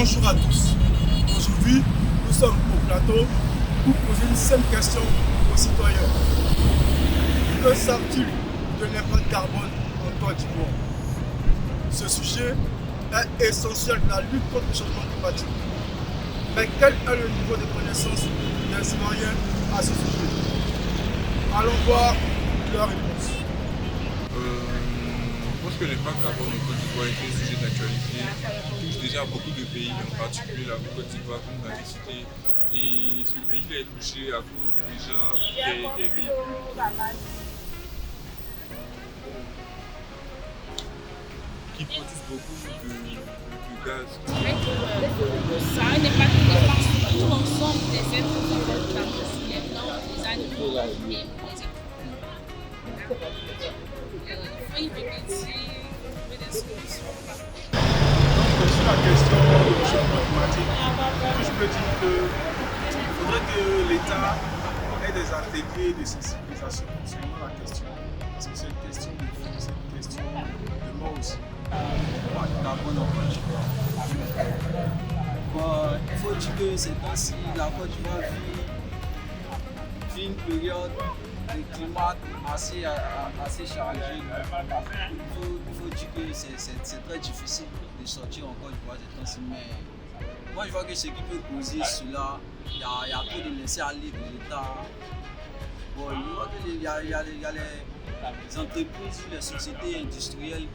Bonjour à tous. Aujourd'hui, nous sommes au plateau pour poser une simple question aux citoyens. Que savent-ils de l'impact carbone en Côte d'Ivoire? Ce sujet est essentiel dans la lutte contre le changement climatique. Mais quel est le niveau de connaissance des citoyens à ce sujet? Allons voir leur réponse. Je pense que l'impact carbone en Côte d'Ivoire est un sujet d'actualité qui touche déjà beaucoup de pays, en particulier la Côte d'Ivoire, comme l'a cité. Et ce pays est touché à cause déjà des véhicules qui produisent beaucoup de gaz. Ça a un impact sur tout l'ensemble des êtres vivants, les plantes, les animaux et les êtres humains. Il faut y remédier, trouver des solutions. Donc, sur la question du changement climatique, je peux dire qu'il faudrait que l'État ait des ateliers de sensibilisation concernant la question. Parce que c'est une question de vie, c'est une question de mort aussi. Carbone en Côte d'Ivoire. Bon, il faut dire que ces temps-ci, la Côte d'Ivoire vit une période de climat assez chargé. Il faut dire que c'est très difficile de sortir en Côte d'Ivoire ces temps-ci. Mais moi, je vois que ce qui peut causer cela, il y a peu de laisser aller de l'État. Bon, je vois qu'il y a les entreprises, les sociétés industrielles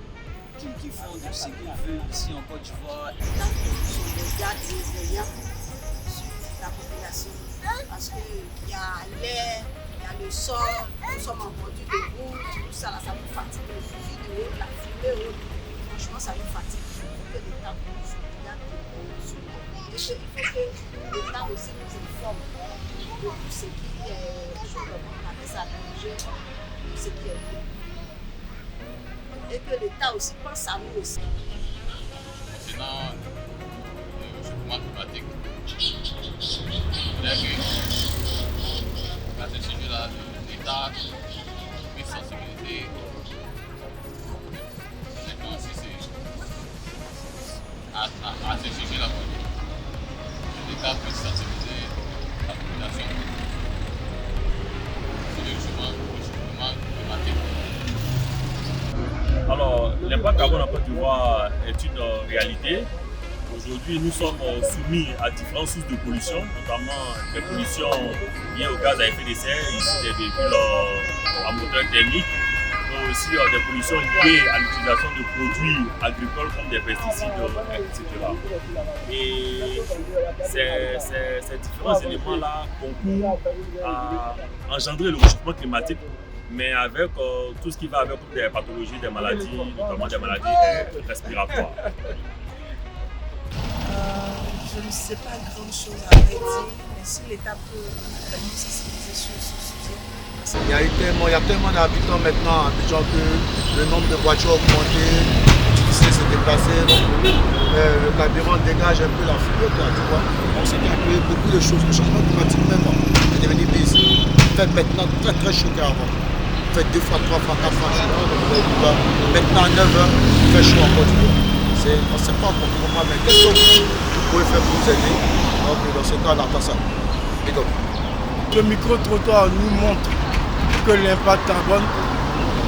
qui font de ce qu'ils veulent ici en Côte d'Ivoire. La production des gaz déveillants sur la population. Parce qu'il y a l'air, il y a le sol, nous sommes en bordure de route, tout ça, là, ça nous fatigue. Le suivi de haut, la fumée haute, franchement, ça nous fatigue. Il faut que l'État nous regarde sur nous. Et il faut que l'État aussi nous informe de tout ce qui est, je appelle ça, tout ce qui est bon. Et que l'État aussi pense à nous aussi. Concernant le changement climatique, à ce sujet-là, l'État peut sensibiliser. Maintenant, si c'est à ce sujet-là, l'État peut sensibiliser la population sur le changement climatique. Alors, l'impact carbone en Côte d'Ivoire est une réalité. Aujourd'hui, nous sommes soumis à différentes sources de pollution, notamment des pollutions liées au gaz à effet de serre, ici des véhicules à moteur thermique, mais aussi des pollutions liées à l'utilisation de produits agricoles comme des pesticides, etc. Et ces différents éléments-là concourent à engendrer le réchauffement climatique, mais avec tout ce qui va avec des pathologies, des maladies, notamment des maladies respiratoires. Je ne sais pas grand-chose à dire, mais si l'État peut nous sensibiliser sur ce sujet. Il y a tellement d'habitants maintenant à Abidjan que le nombre de voitures a augmenté, l'utilité s'est déplacé, donc le carburant dégage un peu la fumée, tu vois. On s'est créé beaucoup de choses. Le changement climatique même est devenu busy. Il fait maintenant très chaud qu'avant. Il fait 2 fois, 3 fois, 4 fois chaud. Maintenant à 9 heures, il fait chaud encore. On ne sait pas encore comment, mais qu'est-ce que vous pouvez faire pour vous aider? Donc dans ce cas, on attend ça. Et donc. Le micro-trottoir nous montre que l'impact carbone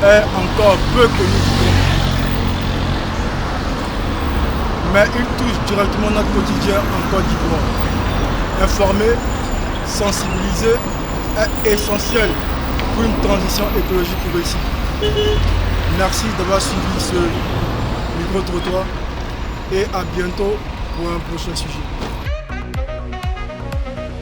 est encore peu connu du monde. Mais il touche directement notre quotidien en Côte d'Ivoire. Informer, sensibiliser est essentiel pour une transition écologique réussie. Merci d'avoir suivi ce micro-trottoir et à bientôt pour un prochain sujet.